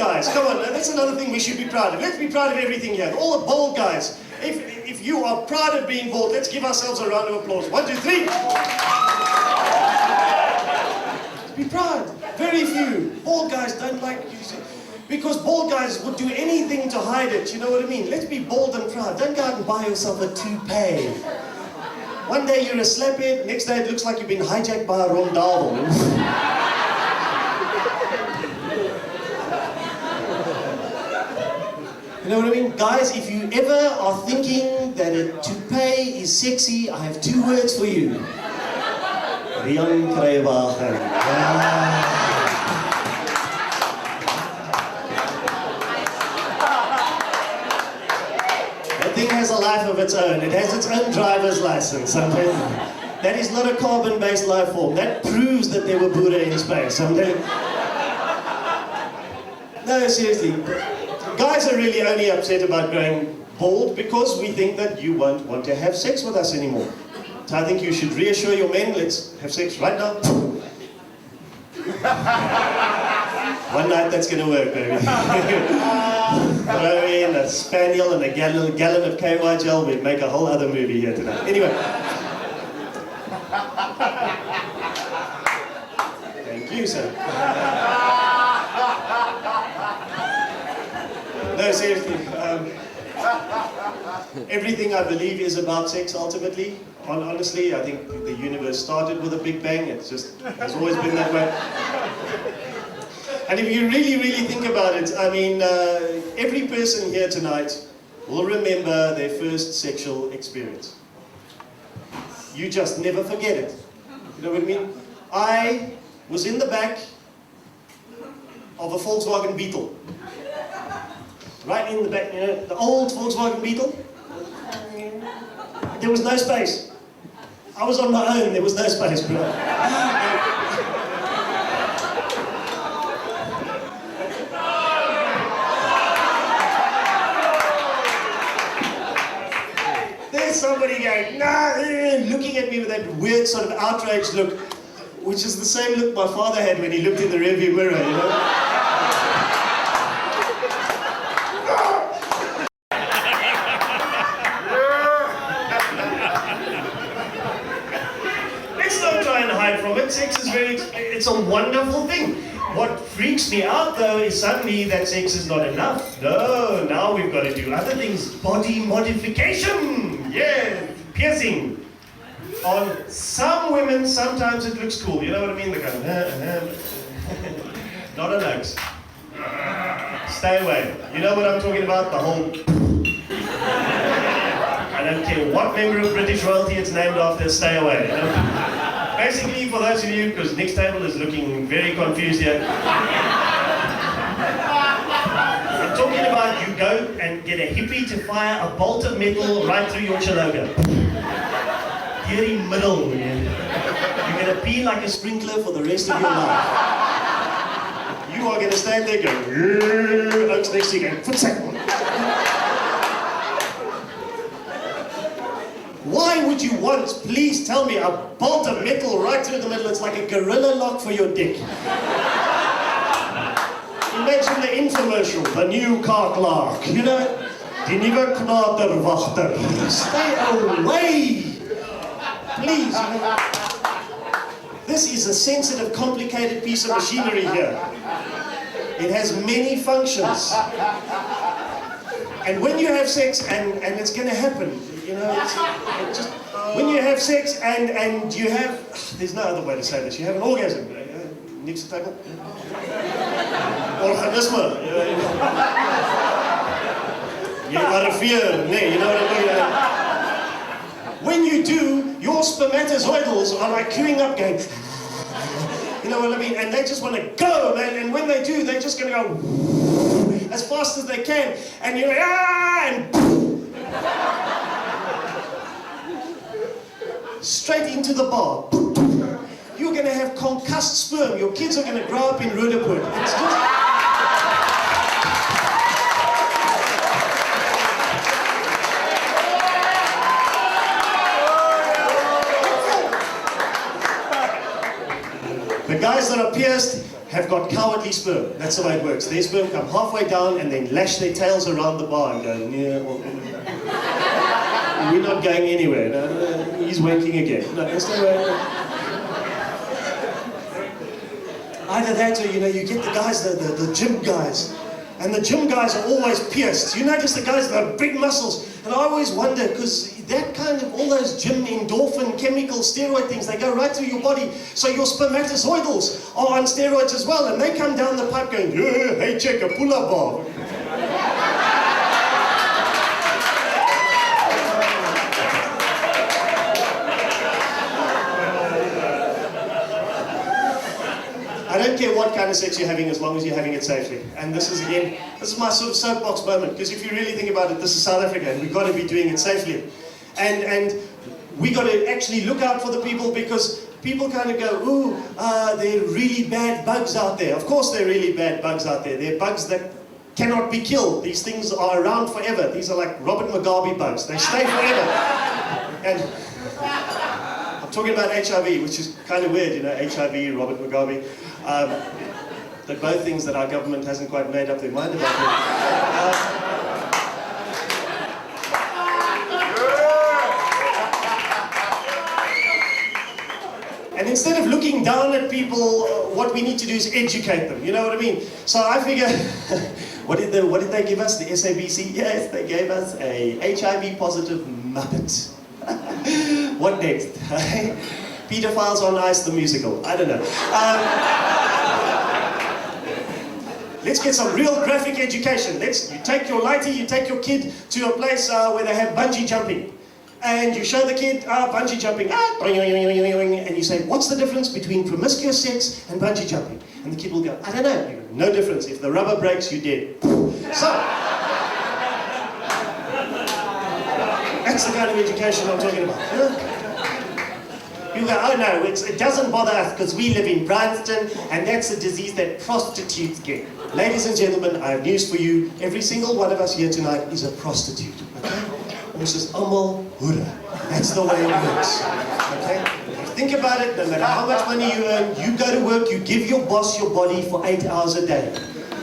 guys, come on, that's another thing we should be proud of. Let's be proud of everything here. All the bald guys. If you are proud of being bald, let's give ourselves a round of applause. 1, 2, 3. Be proud. Very few. Bald guys don't like using, because bald guys would do anything to hide it, you know what I mean? Let's be bold and proud. Don't go out and buy yourself a toupee. One day you're a slaphead, next day it looks like you've been hijacked by a rondel. You know what I mean? Guys, if you ever are thinking that a toupee is sexy, I have 2 words for you. Rian Kruiwagen. That thing has a life of its own. It has its own driver's license. That is not a carbon-based life form. That proves that there were Buddha in space. No, seriously. Guys are really only upset about growing bald because we think that you won't want to have sex with us anymore. So I think you should reassure your men, let's have sex right now. One night that's going to work, baby. Throw in a spaniel and a gallon of KY gel, we'd make a whole other movie here tonight. Anyway. Thank you, sir. No, seriously. Everything I believe is about sex ultimately. Honestly, I think the universe started with a big bang. It just has always been that way. And if you really, really think about it, I mean, every person here tonight will remember their first sexual experience. You just never forget it. You know what I mean? I was in the back of a Volkswagen Beetle. Right in the back, you know, the old Volkswagen Beetle. There was no space. I was on my own, there was no space, bro. There's somebody going, nah, looking at me with that weird sort of outraged look, which is the same look my father had when he looked in the rearview mirror, you know? Sex is it's a wonderful thing. What freaks me out though is suddenly that sex is not enough. No, now we've got to do other things. Body modification. Yeah, piercing. On some women, sometimes it looks cool. You know what I mean? They go, not on oaks. Stay away. You know what I'm talking about? The whole... I don't care what member of British royalty it's named after, stay away. You know? Basically, for those of you, because Nick's table is looking very confused here. I'm talking about you go and get a hippie to fire a bolt of metal right through your chiloga. Here in middle, man. You're going to pee like a sprinkler for the rest of your life. You are going to stand there going, oaks next to you going, footsack. Why would you want, please tell me, a bolt of metal right through the middle? It's like a gorilla lock for your dick. Imagine the infomercial, the new car clerk, you know? Die nieuwe knaterwachter. Stay away! Please, you know? This is a sensitive, complicated piece of machinery here. It has many functions. And when you have sex, and it's going to happen, you know, when you have sex and you have, there's no other way to say this, you have an orgasm, niks te tackle. Organisme. You arriveer, nee, you know what I mean? When you do, your spermatozoidals are like queuing up going, you know what I mean? And they just want to go, man, and when they do, they're just going to go as fast as they can, and you're like, and straight into the bar. You're going to have concussed sperm. Your kids are going to grow up in Rudderpoort. It's just... The guys guys that are pierced have got cowardly sperm. That's the way it works. Their sperm come halfway down and then lash their tails around the bar and go, yeah, we're not going anywhere. No, he's wanking again. No, it's no way. Either that or, you know, you get the guys, the gym guys. And the gym guys are always pierced. You notice the guys that have big muscles. And I always wonder, because that kind of, all those gym endorphin, chemical, steroid things, they go right through your body. So your spermatozoidals are on steroids as well. And they come down the pipe going, yeah, hey, check a pull-up bar. I don't care what kind of sex you're having as long as you're having it safely. And this is, again, this is my sort of soapbox moment, because if you really think about it, this is South Africa and we've got to be doing it safely. And we got to actually look out for the people, because people kind of go, ooh, there are really bad bugs out there. Of course there are really bad bugs out there. There are bugs that cannot be killed. These things are around forever. These are like Robert Mugabe bugs. They stay forever. And I'm talking about HIV, which is kind of weird, you know, HIV, Robert Mugabe. They're both things that our government hasn't quite made up their mind about. And instead of looking down at people, what we need to do is educate them, you know what I mean? So I figure, what did they give us, the SABC? Yes, they gave us a HIV positive Muppet. What next? Pedophiles on Ice, the musical. I don't know. Let's get some real graphic education. You take your lighty, you take your kid to a place where they have bungee jumping. And you show the kid bungee jumping, and you say, what's the difference between promiscuous sex and bungee jumping? And the kid will go, I don't know. You go, no difference. If the rubber breaks, you're dead. So, that's the kind of education I'm talking about. You go, oh no, it doesn't bother us because we live in Bryanston and that's a disease that prostitutes get. Ladies and gentlemen, I have news for you. Every single one of us here tonight is a prostitute. Okay? This is Amal Hura. That's the way it works. Okay? If you think about it, no matter how much money you earn, you go to work, you give your boss your body for 8 hours a day.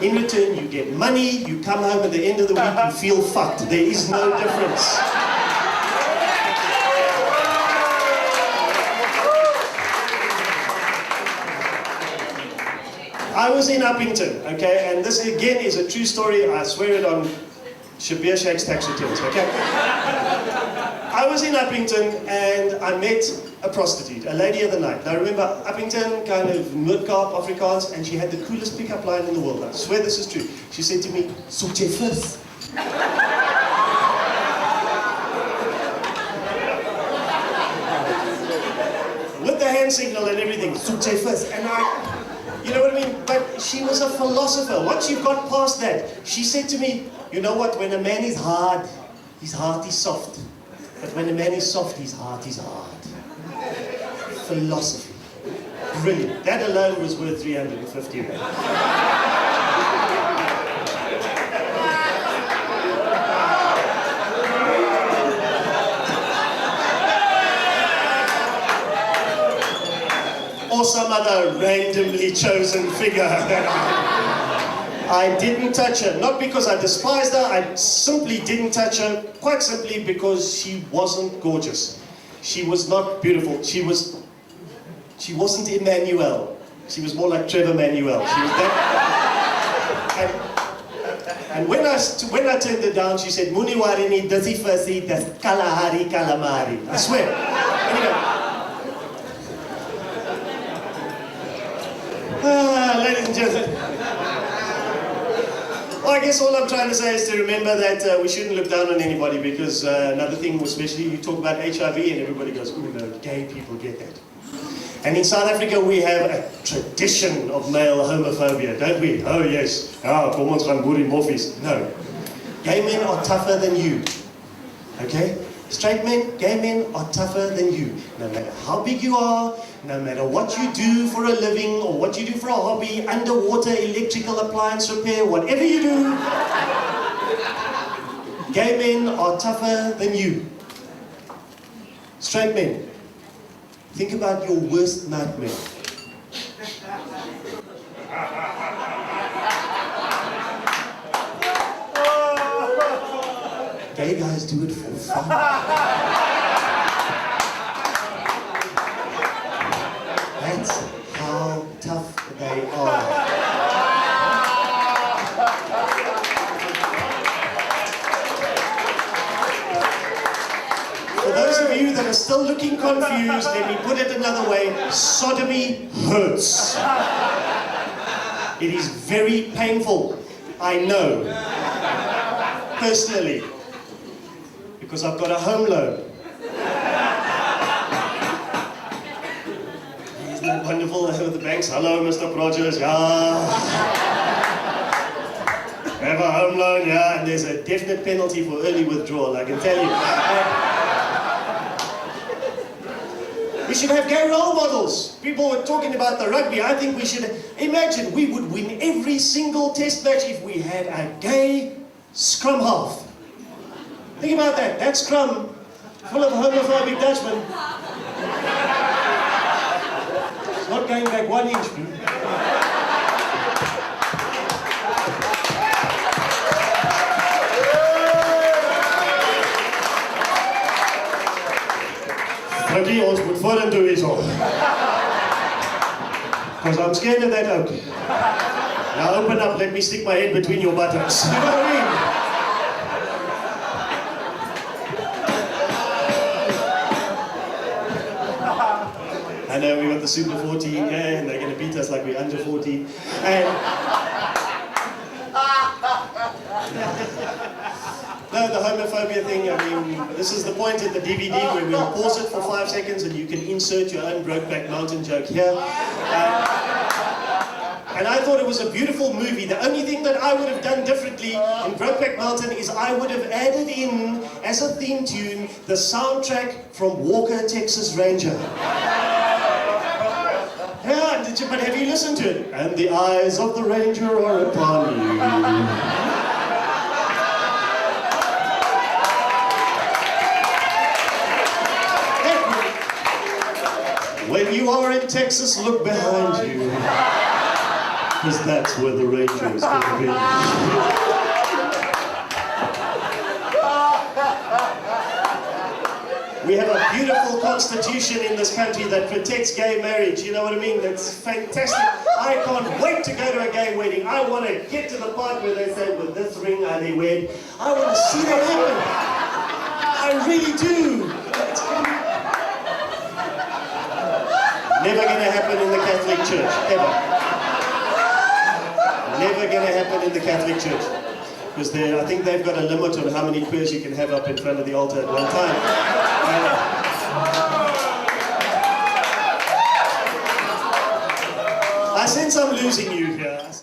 In return, you get money, you come home at the end of the week, you feel fucked. There is no difference. I was in Uppington, okay, and this again is a true story. I swear it on Shabir Sheikh's tax returns, okay? I was in Uppington and I met a prostitute, a lady of the night. Now remember, Uppington, kind of Noordkaap, Afrikaans, and she had the coolest pickup line in the world. I swear this is true. She said to me, "Soek jy vis?" With the hand signal and everything, "Soek jy vis?" And you know what I mean? But she was a philosopher. Once you got past that, she said to me, you know what, when a man is hard, his heart is soft. But when a man is soft, his heart is hard. Philosophy. Brilliant. That alone was worth 350 rand. Or some other randomly chosen figure that I didn't touch her. Not because I despised her, I simply didn't touch her, quite simply because she wasn't gorgeous. She was not beautiful. She wasn't Emmanuel. She was more like Trevor Manuel. She was that. And when I turned her down, she said, "Muni warini dasi fasi das kalahari calamari." I swear. Anyway. Ladies and gentlemen, well, I guess all I'm trying to say is to remember that we shouldn't look down on anybody, because another thing, especially you talk about HIV and everybody goes, "Ooh, no, gay people get that." And in South Africa we have a tradition of male homophobia, don't we? Oh yes, kom ons gaan boerie moffies. No, gay men are tougher than you, okay? Straight men, gay men are tougher than you. No matter how big you are, no matter what you do for a living or what you do for a hobby, underwater electrical appliance repair, whatever you do, gay men are tougher than you. Straight men, think about your worst nightmare. gay guys do it for fun. That's how tough they are. For those of you that are still looking confused, let me put it another way. Sodomy hurts. It is very painful. I know. Personally. Because I've got a home loan. Isn't that wonderful? The banks, hello Mr. Prodgers, yeah. Have a home loan, yeah, and there's a definite penalty for early withdrawal, I can tell you. We should have gay role models. People were talking about the rugby. I think we should imagine we would win every single test match if we had a gay scrum half. Think about that. That scrum full of homophobic Dutchmen. It's not going back 1 inch. Rugby, ons moet vorentoe hierso. Because I'm scared of that oak. Now open up, let me stick my head between your buttocks. You know what I mean? I know we got the Super 14, yeah, and they're going to beat us like we're under 14. No, the homophobia thing, I mean, this is the point at the DVD where we'll pause it for 5 seconds and you can insert your own Brokeback Mountain joke here. And I thought it was a beautiful movie. The only thing that I would have done differently in Brokeback Mountain is I would have added in, as a theme tune, the soundtrack from Walker, Texas Ranger. Yeah, but have you listened to it? And the eyes of the Ranger are upon you. When you are in Texas, look behind you. Because that's where the Ranger is going to be. We have a beautiful constitution in this country that protects gay marriage, you know what I mean? That's fantastic. I can't wait to go to a gay wedding. I want to get to the part where they say, with this ring are they wed. I want to see that happen. I really do. Never going to happen in the Catholic Church, ever. Never going to happen in the Catholic Church. Because I think they've got a limit on how many prayers you can have up in front of the altar at one time. I sense I'm losing you here.